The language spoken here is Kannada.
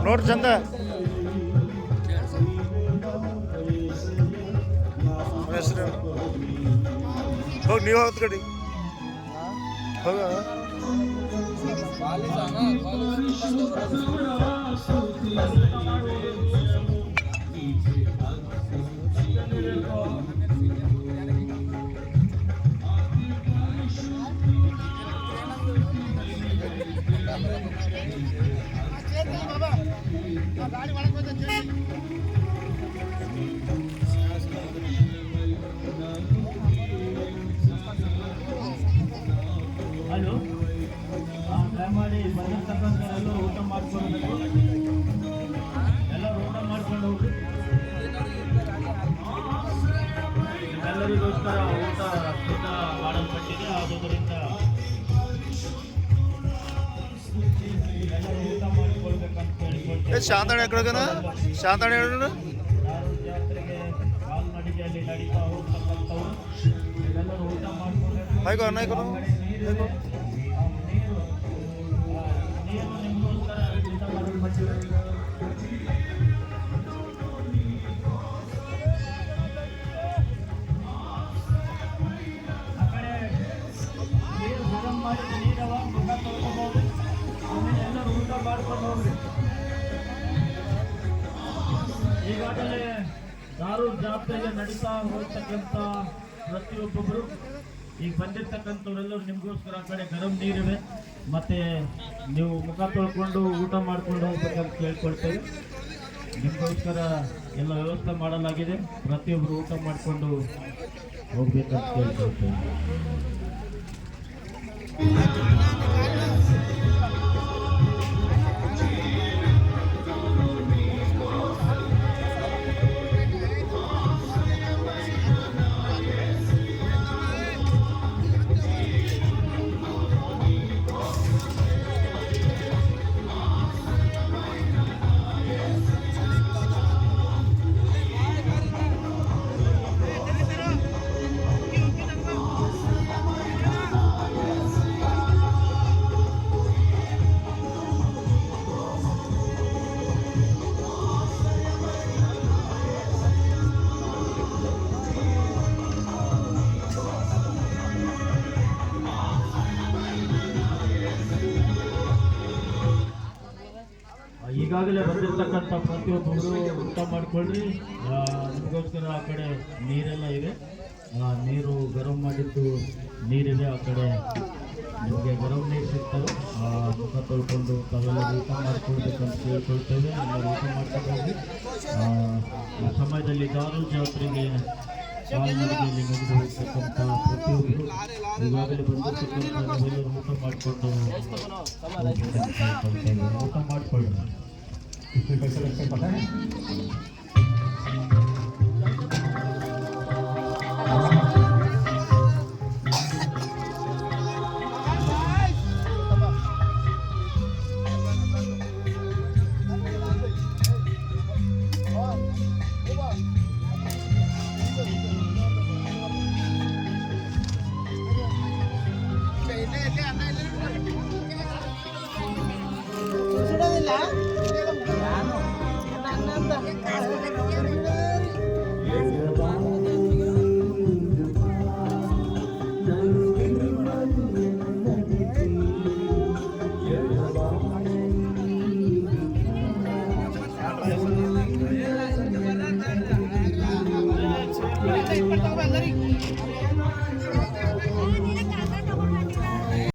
ನೋಡ್ರಿ ಚಂದ ಹೆಸರು ಹೋಗಿ ನೀವು ಹೋದ್ ಕಡೆ ಹೋಗ ಹಲೋ ದಯಮಾಡಿ ಬಂದಿರ್ತಕ್ಕಂಥವರೆಲ್ಲ ಊಟ ಮಾಡ್ಕೊಳ್ಬೇಕು. ಎಲ್ಲರೂ ಊಟ ಮಾಡ್ಕೊಂಡು ಹೋಗ್ರಿ. ಎಲ್ಲರಿಗೋಸ್ಕರ ಊಟ ಮಾಡಲ್ಪಟ್ಟಿದೆ. ಆದುದರಿಂದ ಎಲ್ಲರೂ ಊಟ ಮಾಡಿಕೊಳ್ಬೇಕಂತ ಹೇಳ್ಕೊಳ್ತೇವೆ. ಶಾಂತಣ್ಣ ಎಕಡೆಗನ ಶಾಂತಣ್ಣ ಹೇಳ ಜಾತ್ರೆಗೆ ಕಾಲ್ನಡಿಗೆಯಲ್ಲಿ ನಡೀತಾ ಹೋಗ್ತಕ್ಕಂಥವ್ರು ಎಲ್ಲರೂ ಊಟ ಮಾಡ್ಕೊಳ್ಬೇಕು. ಆಯ್ಕೋ ಅನ್ನ ಆಯ್ಕೋ ಈಗಾಗಲೇ ದಾರು ಜಾತ್ರೆಗೆ ನಡೀತಾ ಹೋಗ್ತಕ್ಕಂಥ ಪ್ರತಿಯೊಬ್ಬೊಬ್ಬರು ಈಗ ಬಂದಿರ್ತಕ್ಕಂಥವರೆಲ್ಲರೂ ನಿಮಗೋಸ್ಕರ ಆ ಕಡೆ ಗರಂ ನೀರಿವೆ, ಮತ್ತೆ ನೀವು ಮುಖ ತೊಳ್ಕೊಂಡು ಊಟ ಮಾಡ್ಕೊಂಡು ಹೋಗ್ಬೇಕಂತ ಕೇಳ್ಕೊಳ್ತೇವೆ. ನಿಮಗೋಸ್ಕರ ಎಲ್ಲ ವ್ಯವಸ್ಥೆ ಮಾಡಲಾಗಿದೆ. ಪ್ರತಿಯೊಬ್ಬರು ಊಟ ಮಾಡಿಕೊಂಡು ಹೋಗ್ಬೇಕಂತ ಕೇಳ್ಕೊಳ್ತೇವೆ. ಈಗಾಗಲೇ ಬಂದಿರ್ತಕ್ಕಂಥ ಪ್ರತಿಯೊಬ್ಬರು ಊಟ ಮಾಡಿಕೊಳ್ಳ್ರಿ. ನಿಮಗೋಸ್ಕರ ಆ ಕಡೆ ನೀರೆಲ್ಲ ಇದೆ, ನೀರು ಗರಂ ಮಾಡಿದ್ದು ನೀರಿದೆ. ಆ ಕಡೆ ನಿಮಗೆ ಗರಂ ನೀರು ಸಿಗ್ತವೆ. ಮುಖ ತೊಳ್ಕೊಂಡು ತಾವೆಲ್ಲ ಊಟ ಮಾಡ್ಕೊಳ್ಬೇಕಂತ ಕೇಳ್ಕೊಳ್ತೇವೆ. ಎಲ್ಲರೂ ಊಟ ಮಾಡ್ಕೊಂಡು ಹೋಗಿ. ಈ ಸಮಯದಲ್ಲಿ ದಾರು ಜಾತ್ರೆಗೆ ಕಾಲ್ನಡಿಗೆಯಲ್ಲಿ ನಡೆದು ಹೋಗ್ತಕ್ಕಂಥ ಪ್ರತಿಯೊಬ್ಬರು ಈಗಾಗಲೇ ಬಂದಿರ್ತಕ್ಕಂಥ ನಾವೆಲ್ಲರೂ ಊಟ ಮಾಡಿಕೊಂಡು ಊಟ ಮಾಡಿಕೊಳ್ಳೋಣ.